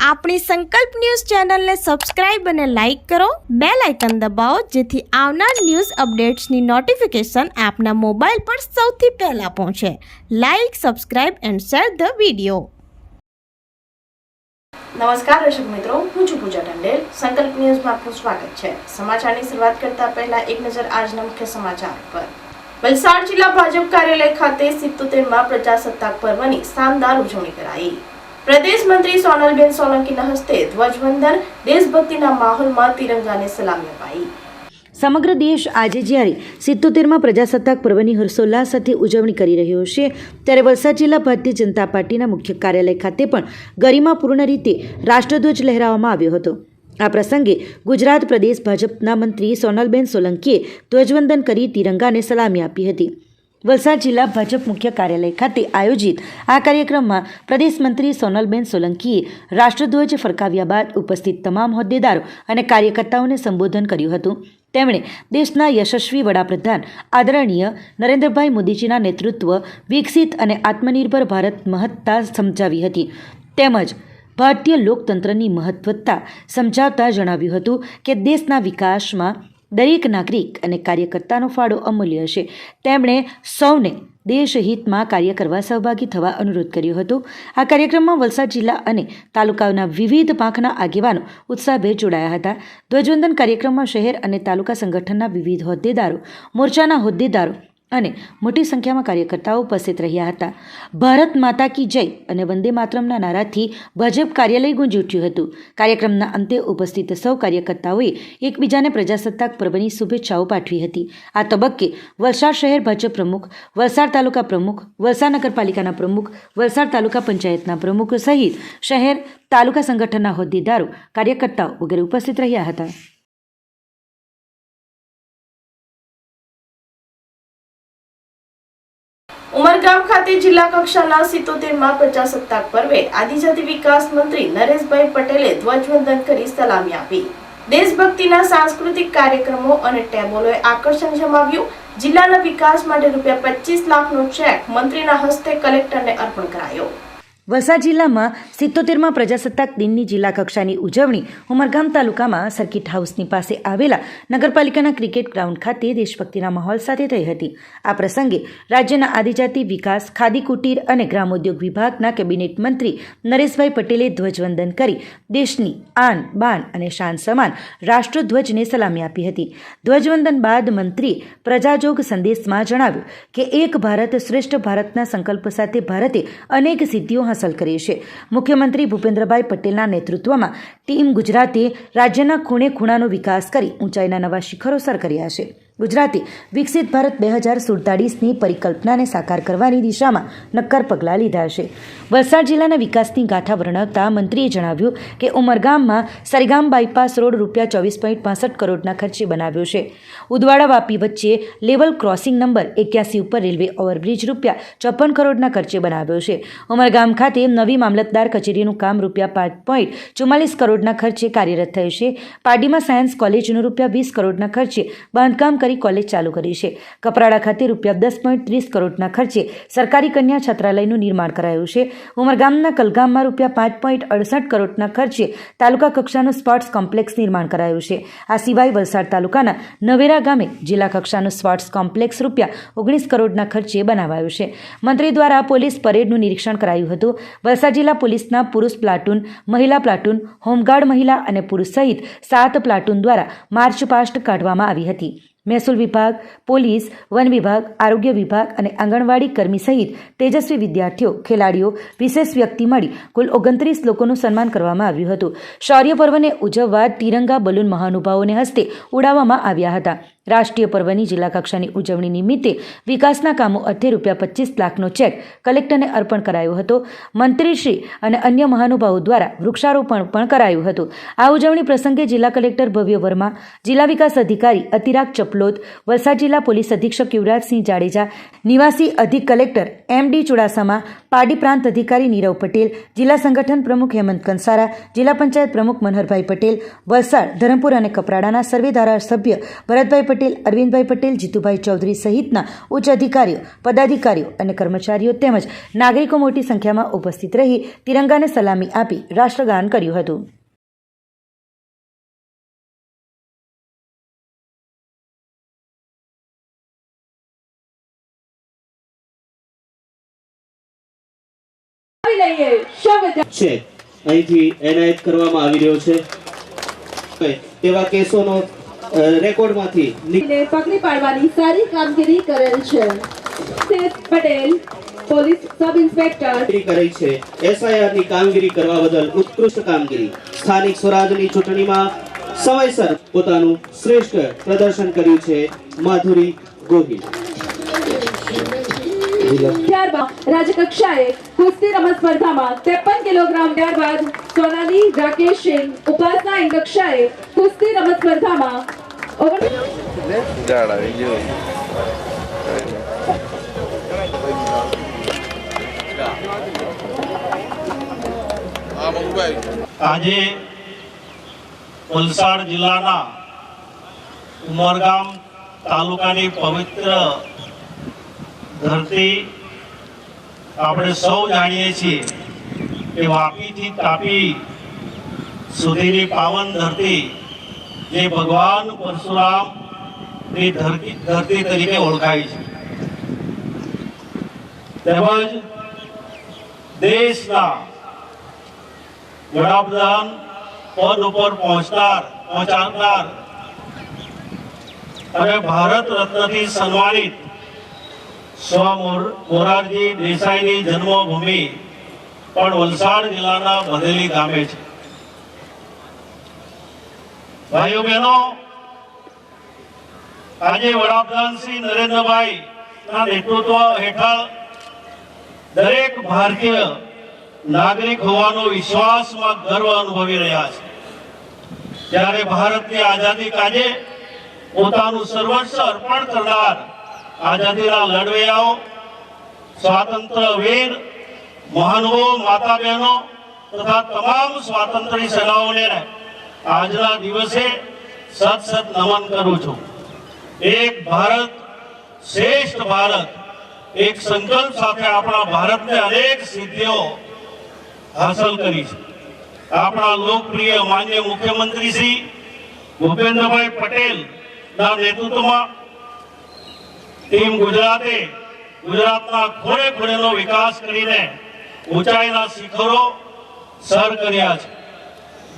આપણી સંકલ્પ ન્યૂઝ ચેનલને સબસ્ક્રાઇબ અને લાઇક કરો, બેલ આઇકન દબાવો જેથી આવનાર ન્યૂઝ અપડેટ્સની નોટિફિકેશન આપના મોબાઈલ પર સૌથી પહેલા પહોંચે. Like, subscribe and share the video. નમસ્કાર દર્શક મિત્રો, હું છું પૂજા ટંડેલ. સંકલ્પ ન્યૂઝમાં આપનું સ્વાગત છે. સમાચારની શરૂઆત કરતા પહેલા એક નજર આજના મુખ્ય સમાચાર પર. વલસાડ જિલ્લા ભાજપ કાર્યાલય ખાતે 77મા પ્રજાસત્તાક પર્વની શાનદાર ઉજવણી કરાઈ. પ્રદેશ મંત્રી સોનલબેન સોલંકીના હસ્તે ધ્વજવંદન, દેશભક્તિના માહોલમાં તિરંગાને સલામી અપાઈ. સમગ્ર દેશ આજે જ્યારે 77મા પ્રજાસત્તાક પર્વની હર્ષોલ્લાસ સાથે ઉજવણી કરી રહ્યો છે, ત્યારે વલસાડ જિલ્લા ભારતીય જનતા પાર્ટીના મુખ્ય કાર્યાલય ખાતે પણ ગરિમાપૂર્ણ રીતે રાષ્ટ્રધ્વજ લહેરાવવામાં આવ્યો હતો. આ પ્રસંગે ગુજરાત પ્રદેશ ભાજપના મંત્રી સોનલબેન સોલંકીએ ધ્વજવંદન કરી તિરંગાને સલામી આપી હતી. વલસાડ જિલ્લા ભાજપ મુખ્ય કાર્યાલય ખાતે આયોજિત આ કાર્યક્રમમાં પ્રદેશ મંત્રી સોનલબેન સોલંકીએ રાષ્ટ્રધ્વજ ફરકાવ્યા બાદ ઉપસ્થિત તમામ હોદ્દેદારો અને કાર્યકર્તાઓને સંબોધન કર્યું હતું. તેમણે દેશના યશસ્વી વડાપ્રધાન આદરણીય નરેન્દ્રભાઈ મોદીજીના નેતૃત્વ વિકસિત અને આત્મનિર્ભર ભારત મહત્તા સમજાવી હતી. તેમજ ભારતીય લોકતંત્રની મહત્વતા સમજાવતા જણાવ્યું હતું કે દેશના વિકાસમાં દરેક નાગરિક અને કાર્યકર્તાનો ફાળો અમૂલ્ય છે. તેમણે સૌને દેશહિતમાં કાર્ય કરવા સહભાગી થવા અનુરોધ કર્યો હતો. આ કાર્યક્રમમાં વલસાડ જિલ્લા અને તાલુકાઓના વિવિધ પાંખના આગેવાનો ઉત્સાહભેર જોડાયા હતા. ધ્વજવંદન કાર્યક્રમમાં શહેર અને તાલુકા સંગઠનના વિવિધ હોદ્દેદારો, મોરચાના હોદ્દેદારો અને મોટી સંખ્યામાં કાર્યકર્તાઓ ઉપસ્થિત રહ્યા હતા. ભારત માતા કી જય અને વંદે માતરમના નારાથી ભાજપ કાર્યાલય ગુંજી ઉઠ્યું હતું. કાર્યક્રમના અંતે ઉપસ્થિત સૌ કાર્યકર્તાઓએ એકબીજાને પ્રજાસત્તાક પર્વની શુભેચ્છાઓ પાઠવી હતી. આ તબક્કે વલસાડ શહેર ભાજપ પ્રમુખ, વલસાડ તાલુકા પ્રમુખ, વલસાડ નગરપાલિકાના પ્રમુખ, વલસાડ તાલુકા પંચાયતના પ્રમુખ સહિત શહેર તાલુકા સંગઠનના હોદ્દેદારો, કાર્યકર્તાઓ વગેરે ઉપસ્થિત રહ્યા હતા. ઉમરગામ ખાતે જિલ્લા કક્ષાના 77મા પ્રજાસત્તાક પર્વે આદિજાતિ વિકાસ મંત્રી નરેશભાઈ પટેલે ધ્વજવંદન કરી સલામી આપી. દેશભક્તિના સાંસ્કૃતિક કાર્યક્રમો અને ટેબલોએ આકર્ષણ જમાવ્યું. જિલ્લાના વિકાસ માટે ₹25 લાખનો ચેક મંત્રીના હસ્તે કલેક્ટરને અર્પણ કરાયો. વલસાડ જિલ્લામાં 77મા પ્રજાસત્તાક દિનની જિલ્લા કક્ષાની ઉજવણી ઉમરગામ તાલુકામાં સર્કિટ હાઉસની પાસે આવેલા નગરપાલિકાના ક્રિકેટ ગ્રાઉન્ડ ખાતે દેશભક્તિના માહોલ સાથે થઈ હતી. આ પ્રસંગે રાજ્યના આદિજાતિ વિકાસ, ખાદી કુટીર અને ગ્રામોદ્યોગ વિભાગના કેબિનેટ મંત્રી નરેશભાઈ પટેલે ધ્વજવંદન કરી દેશની આન, બાન અને શાન સમાન રાષ્ટ્રધ્વજને સલામી આપી હતી. ધ્વજવંદન બાદ મંત્રીએ પ્રજાજોગ સંદેશમાં જણાવ્યું કે એક ભારત શ્રેષ્ઠ ભારતના સંકલ્પ સાથે ભારતે અનેક સિદ્ધિઓ હાંસલ કરી છે. મુખ્યમંત્રી ભૂપેન્દ્રભાઈ પટેલના નેતૃત્વમાં ટીમ ગુજરાતે રાજ્યના ખૂણે ખૂણાનો વિકાસ કરી ઊંચાઈના નવા શિખરો સર કર્યા છે. ગુજરાતે વિકસિત ભારત 2047ની પરિકલ્પનાને સાકાર કરવાની દિશામાં નક્કર પગલાં લીધા છે. વલસાડ જિલ્લાના વિકાસની ગાથા વર્ણવતા મંત્રીએ જણાવ્યું કે ઉમરગામમાં સરીગામ બાયપાસ રોડ ₹24.65 કરોડના ખર્ચે બનાવ્યો છે. ઉદવાડા વાપી વચ્ચે લેવલ ક્રોસિંગ નંબર 81 ઉપર રેલવે ઓવરબ્રિજ ₹54 કરોડના ખર્ચે બનાવ્યો છે. ઉમરગામ ખાતે નવી મામલતદાર કચેરીનું કામ ₹5.44 કરોડના ખર્ચે કાર્યરત થયું છે. પાડીમાં સાયન્સ કોલેજનું ₹20 કરોડના ખર્ચે બાંધકામ કરી કોલેજ ચાલુ કરી છે. કપરાડા ખાતે ₹10.30 કરોડના ખર્ચે સરકારી કન્યા છાત્રાલયનું નિર્માણ કરાયું છે. ઉમરગામના કલગામમાં ₹5.68 કરોડના ખર્ચે તાલુકા કક્ષાનું સ્પોર્ટ્સ કોમ્પ્લેક્સ નિર્માણ કરાયું છે. આ સિવાય વલસાડ તાલુકાના નવેરા ગામે જિલ્લા કક્ષાનું સ્પોર્ટ્સ કોમ્પ્લેક્સ ₹19 કરોડના ખર્ચે બનાવાયું છે. મંત્રી દ્વારા પોલીસ પરેડનું નિરીક્ષણ કરાયું હતું. વલસાડ જિલ્લા પોલીસના પુરુષ પ્લાટૂન, મહિલા પ્લાટૂન, હોમગાર્ડ મહિલા અને પુરુષ સહિત 7 પ્લાટૂન દ્વારા માર્ચ પાસ્ટ કાઢવામાં આવી હતી. મહેસૂલ વિભાગ, પોલીસ, વન વિભાગ, આરોગ્ય વિભાગ અને આંગણવાડી કર્મી સહિત તેજસ્વી વિદ્યાર્થીઓ, ખેલાડીઓ, વિશેષ વ્યક્તિ મળી કુલ 29 લોકોનું સન્માન કરવામાં આવ્યું હતું. શૌર્ય પર્વને ઉજવવા તિરંગા બલૂન મહાનુભાવોને હસ્તે ઉડાવવામાં આવ્યા હતા. રાષ્ટ્રીય પર્વની જિલ્લા કક્ષાની ઉજવણી નિમિત્તે વિકાસના કામો અર્થે ₹25 લાખનો ચેક કલેક્ટરને અર્પણ કરાયો હતો. મંત્રીશ્રી અને અન્ય મહાનુભાવો દ્વારા વૃક્ષારોપણ પણ કરાયું હતું. આ ઉજવણી પ્રસંગે જિલ્લા કલેક્ટર ભવ્ય વર્મા, જિલ્લા વિકાસ અધિકારી અતિરાગ ચપલોદ, વલસાડ જિલ્લા પોલીસ અધિક્ષક યુવરાજસિંહ જાડેજા, નિવાસી અધિક કલેક્ટર MD ચુડાસમા, પાડી પ્રાંત અધિકારી નીરવ પટેલ, જિલ્લા સંગઠન પ્રમુખ હેમંત કંસારા, જિલ્લા પંચાયત પ્રમુખ મનહરભાઈ પટેલ, વલસાડ, ધરમપુર અને કપરાડાના સર્વે ધારાસભ્ય ભરતભાઈ પટેલ, અરવિંદભાઈ પટેલ, જીતુભાઈ ચૌધરી સહિતના ઉચ્ચ અધિકારીઓ, પદાધિકારીઓ અને કર્મચારીઓ તેમજ નાગરિકો મોટી સંખ્યામાં ઉપસ્થિત રહી તિરંગાને સલામી આપી રાષ્ટ્રગાન કર્યું હતું. છે અહીંથી એનાયત કરવામાં આવી રહ્યો છે. તેવા કેસોનો રેકોર્ડમાંથી પકડી પાડવાની સારી કામગીરી કરેલ છે. પટેલ પોલીસ સબ ઇન્સ્પેક્ટર કરી છે. એસઆઈઆર ની કામગીરી કરવા બદલ ઉત્કૃષ્ટ કામગીરી. સ્થાનિક સ્વરાજની ચૂંટણીમાં સમયસર પોતાનું શ્રેષ્ઠ પ્રદર્શન કર્યું છે માધુરી ગોહિલ. ત્યારબાદ રાજ્યકક્ષાએ કુસ્તી રમત સ્પર્ધામાં 53 કિલોગ્રામ, ત્યારબાદ સોનાલી રાકેશ સિંહ ઉપાસના કક્ષાએ કુસ્તી રમત સ્પર્ધામાં આજે વલસાડ જિલ્લાના ઉમરગામ તાલુકાની પવિત્ર ધરતી આપણે સૌ જાણીએ છીએ કે વાપીથી તાપી સુધીની પાવન ધરતી જે ભગવાન પરશુરામની ધરતી તરીકે ઓળખાય છે. તેમજ દેશના વડાપ્રધાન પદ ઉપર પહોંચાડનાર અને ભારત રત્નથી સન્માનિત સ્વ મોરારજી દેસાઈની જન્મભૂમિ પણ વલસાડ જિલ્લાના બધેલી ગામે છે. ભાઈઓ બહેનો, આજે વડાપ્રધાન શ્રી નરેન્દ્રભાઈ ના નેતૃત્વ હેઠળ દરેક ભારતીય નાગરિક હોવાનો વિશ્વાસમાં ગર્વ અનુભવી રહ્યા છે. ત્યારે ભારતની આઝાદી કાજે પોતાનું સર્વસ્વ અર્પણ કરનાર આઝાદીના લડવૈયાઓ, સ્વાતંત્ર્ય વીર, મહાનુભાવો, માતા બહેનો તથા તમામ સ્વાતંત્ર્ય સેનાઓને આજના દિવસે સત નમન કરું છું. એક ભારત શ્રેષ્ઠ ભારત, એક સંકલ્પ સાથે આપણા ભારતને અનેક સિદ્ધિઓ હાંસલ કરી છે. આપણા લોકપ્રિય માન્ય મુખ્યમંત્રી શ્રી ભૂપેન્દ્રભાઈ પટેલ ના નેતૃત્વમાં ટીમ ગુજરાતે ગુજરાતના ખૂણે ખૂણેનો વિકાસ કરીને ઊંચાઈના શિખરો સર કર્યા છે.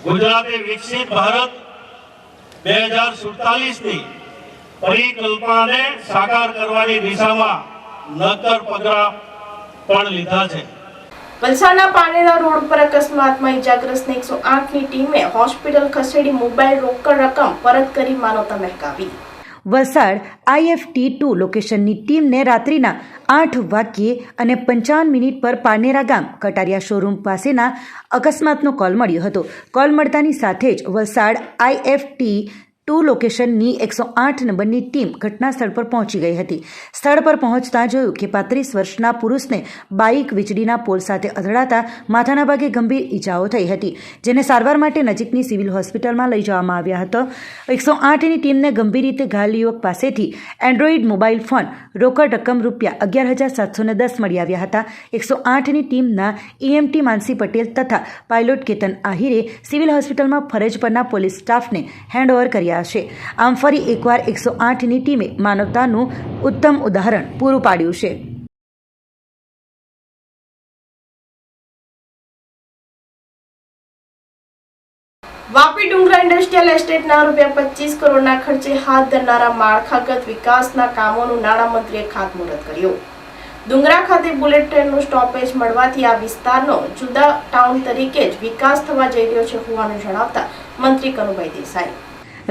ગુજરાતે વિકસિત ભારત 2047ની પરિકલ્પનાને સાકાર કરવાની દિશામાં નક્કર પગલાં પણ લીધા છે. વલસાડના પાનેરા રોડ પર અકસ્માતમાં ઈજાગ્રસ્તને 108ની ટીમે હોસ્પિટલ ખસેડી મોબાઈલ રોકડ રકમ પરત કરી માનવતા મહેકાવી. વલસાડ IFT2 લોકેશનની ટીમને રાત્રિના 8 વાગ્યે અને 55 પર પાનેરા ગામ કટારિયા શોરૂમ પાસેના અકસ્માતનો કોલ મળ્યો હતો. કોલ મળતાની સાથે જ વલસાડ IFT2 લોકેશનની 108 નંબરની ટીમ ઘટના સ્થળ પર પહોંચી ગઈ હતી. સ્થળ પર પહોંચતા જોયું કે 35 વર્ષના પુરુષને બાઇક વીજળીના પોલ સાથે અથડાતા માથાના ભાગે ગંભીર ઈજાઓ થઈ હતી, જેને સારવાર માટે નજીકની સિવિલ હોસ્પિટલમાં લઈ જવામાં આવ્યા હતો. 108ની ટીમને ગંભીર રીતે ઘાયલ યુવક પાસેથી એન્ડ્રોઇડ મોબાઈલ ફોન, રોકડ રકમ રૂપિયા 11,710 મળી આવ્યા હતા. 108ની ટીમના EMT માનસી પટેલ તથા પાયલોટ કેતન આહિરે સિવિલ હોસ્પિટલમાં ફરજ પરના પોલીસ સ્ટાફને હેન્ડઓવર કર્યા છે. આમ ફરી એકવાર 108ની ટીમે માનવતાનું ઉત્તમ ઉદાહરણ પૂરું પાડ્યું છે. વાપી ડુંગરા ઇન્ડસ્ટ્રીયલ એસ્ટેટના ₹25 કરોડના ખર્ચે હાથ ધરનારા માળખાગત વિકાસના કામોનું નાણામંત્રીએ ખાતમુહૂર્ત કર્યું. ડુંગરા ખાતે બુલેટ ટ્રેનનું સ્ટોપેજ મળવાથી આ વિસ્તારનો જુદા ટાઉન તરીકે જ વિકાસ થવા જઈ રહ્યો છે હોવાનું જણાવતા મંત્રી કનુભાઈ દેસાઈ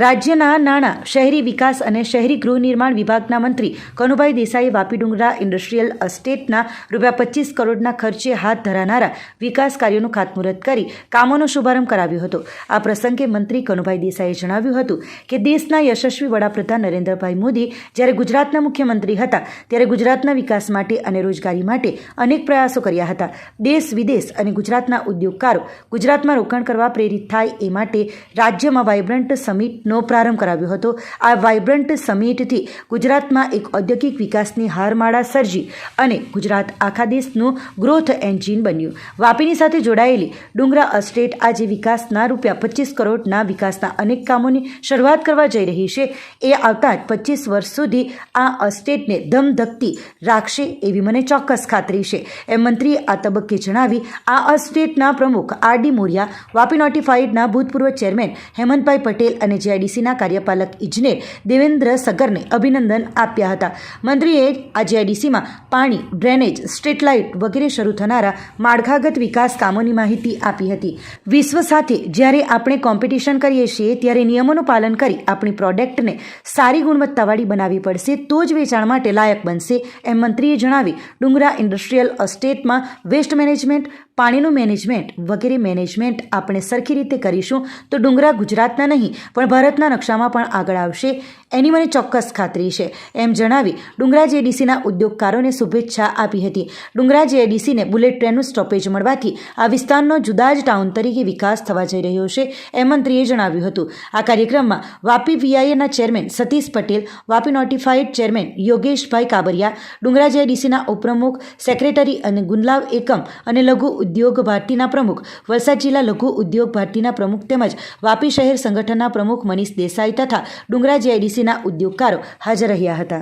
રાજ્યના નાણાં, શહેરી વિકાસ અને શહેરી ગૃહ નિર્માણ વિભાગના મંત્રી કનુભાઈ દેસાઈએ વાપી ડુંગરા ઇન્ડસ્ટ્રીયલ એસ્ટેટના ₹25 કરોડના ખર્ચે હાથ ધરાનારા વિકાસ કાર્યોનું ખાતમુહૂર્ત કરી કામોનો શુભારંભ કરાવ્યો હતો. આ પ્રસંગે મંત્રી કનુભાઈ દેસાઈએ જણાવ્યું હતું કે દેશના યશસ્વી વડાપ્રધાન નરેન્દ્રભાઈ મોદી જ્યારે ગુજરાતના મુખ્યમંત્રી હતા ત્યારે ગુજરાતના વિકાસ માટે અને રોજગારી માટે અનેક પ્રયાસો કર્યા હતા. દેશ વિદેશ અને ગુજરાતના ઉદ્યોગકારો ગુજરાતમાં રોકાણ કરવા પ્રેરિત થાય એ માટે રાજ્યમાં વાઇબ્રન્ટ સમિટ સમિટનો પ્રારંભ કરાવ્યો હતો. આ વાઇબ્રન્ટ સમિટથી ગુજરાતમાં એક ઔદ્યોગિક વિકાસની હારમાળા સર્જી અને ગુજરાત આખા દેશનું ગ્રોથ એન્જિન બન્યું. વાપીની સાથે જોડાયેલી ડુંગરા એસ્ટેટ આજે વિકાસના ₹25 કરોડના વિકાસના અનેક કામોની શરૂઆત કરવા જઈ રહી છે. એ આવતા જ 25 વર્ષ સુધી આ એસ્ટેટને ધમધકતી રાખશે એવી મને ચોક્કસ ખાતરી છે, એમ મંત્રીએ આ તબક્કે જણાવી. આ એસ્ટેટના પ્રમુખ આર.ડી. મોરિયા, વાપી નોટિફાઈડના ભૂતપૂર્વ ચેરમેન હેમંતભાઈ પટેલ અને જીઆઈડીસીના કાર્યપાલક ઇજનેર દેવેન્દ્ર સગરને અભિનંદન આપ્યા હતા. મંત્રીએ આ જીઆઈડીસીમાં પાણી, ડ્રેનેજ, સ્ટ્રીટ લાઇટ વગેરે શરૂ થનારા માળખાગત વિકાસ કામોની માહિતી આપી હતી. વિશ્વ સાથે જ્યારે આપણે કોમ્પિટિશન કરીએ છીએ ત્યારે નિયમોનું પાલન કરી આપણી પ્રોડક્ટને સારી ગુણવત્તાવાળી બનાવવી પડશે, તો જ વેચાણ માટે લાયક બનશે, એમ મંત્રીએ જણાવી. ડુંગરા ઇન્ડસ્ટ્રીયલ એસ્ટેટમાં વેસ્ટ મેનેજમેન્ટ, પાણીનું મેનેજમેન્ટ વગેરે મેનેજમેન્ટ આપણે સરખી રીતે કરીશું તો ડુંગરા ગુજરાતના નહીં પણ ભારતના નકશામાં પણ આગળ આવશે, એની મને ચોક્કસ ખાતરી છે, એમ જણાવી. ડુંગરા જીઆઈડીસીના ઉદ્યોગકારોને શુભેચ્છા આપી હતી. ડુંગરા જીઆઈડીસીને બુલેટ ટ્રેનનું સ્ટોપેજ મળવાથી આ વિસ્તારનો જુદા જ ટાઉન તરીકે વિકાસ થવા જઈ રહ્યો છે, એમ મંત્રીએ જણાવ્યું હતું. આ કાર્યક્રમમાં વાપી વીઆઈએના chairman Satish Patel, Vapi notified chairman Yogeshbhai Kabariya, Dungra જીઆઈડીસીના ઉપપ્રમુખ, સેક્રેટરી અને ગુંદલાવ એકમ અને લઘુ ઉદ્યોગ ભારતીના પ્રમુખ, વલસાડ જિલ્લા લઘુ ઉદ્યોગ ભારતીના પ્રમુખ તેમજ વાપી શહેર સંગઠનના પ્રમુખ મનીષ દેસાઈ તથા ડુંગરા જીઆઈડીસીના ઉદ્યોગકારો હાજર રહ્યા હતા.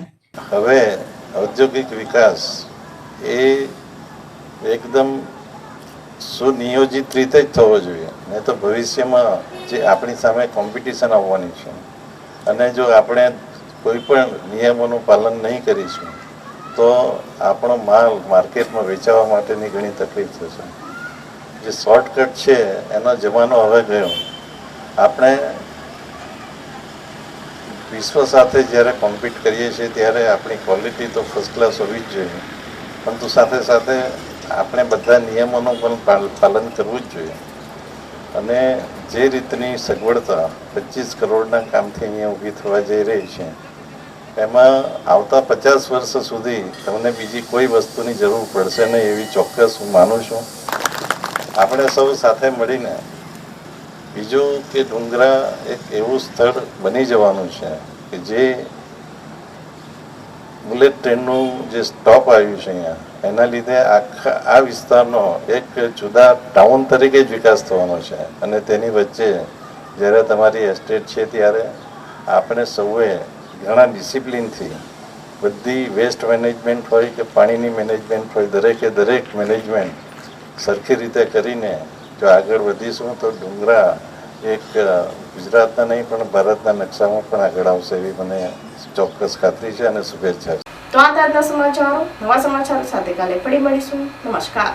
હવે ઔદ્યોગિક વિકાસ એ એકદમ સુનિયોજિત રીતે જ થવો જોઈએ, નહીં તો ભવિષ્યમાં જે આપણી સામે કોમ્પિટિશન આવવાની છે અને જો આપણે કોઈ પણ નિયમોનું પાલન નહીં કરીશું તો આપણો માલ માર્કેટમાં વેચાવા માટેની ઘણી તકલીફ થશે. જે શોર્ટકટ છે એનો જમાનો હવે ગયો. આપણે વિશ્વ સાથે જ્યારે કોમ્પિટ કરીએ છીએ ત્યારે આપણી ક્વોલિટી તો ફર્સ્ટ ક્લાસ હોવી જ જોઈએ, પરંતુ સાથે સાથે આપણે બધા નિયમોનું પણ પાલન કરવું જ જોઈએ. અને જે રીતની સગવડતા 25 કરોડના કામથી અહીંયા ઊભી થવા જઈ રહી છે, એમાં આવતા 50 વર્ષ સુધી તમને બીજી કોઈ વસ્તુની જરૂર પડશે નહીં એવી ચોક્કસ હું માનું છું. આપણે સૌ સાથે મળીને બીજું કે ડુંગરા એક એવું સ્થળ બની જવાનું છે કે જે બુલેટ ટ્રેનનું જે સ્ટોપ આવ્યું છે અહીંયા, એના લીધે આખા આ વિસ્તારનો એક જુદા ટાઉન તરીકે જ વિકાસ થવાનો છે. અને તેની વચ્ચે જ્યારે તમારી એસ્ટેટ છે ત્યારે આપણે સૌએ ઘણા ડિસિપ્લિનથી બધી વેસ્ટ મેનેજમેન્ટ હોય કે પાણીની મેનેજમેન્ટ હોય, દરેક મેનેજમેન્ટ સરખી રીતે કરીને જો આગળ વધીશું તો ડુંગરા એક ગુજરાતના નહીં પણ ભારતના નકશામાં પણ આગળ આવશે એવી મને ચોક્કસ ખાતરી છે અને શુભેચ્છા છે. તો આ આજના સમાચારો, નવા સમાચારો સાથે કાલે ફરી મળીશું. નમસ્કાર.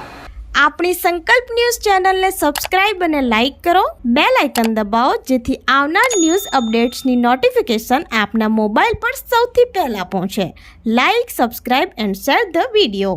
આપણી સંકલ્પ ન્યૂઝ ચેનલને સબસ્ક્રાઇબ અને લાઇક કરો, બેલ આઇકન દબાવો જેથી આવનાર ન્યૂઝ અપડેટ્સની નોટિફિકેશન આપના મોબાઈલ પર સૌથી પહેલા પહોંચે. Like, subscribe and share the video.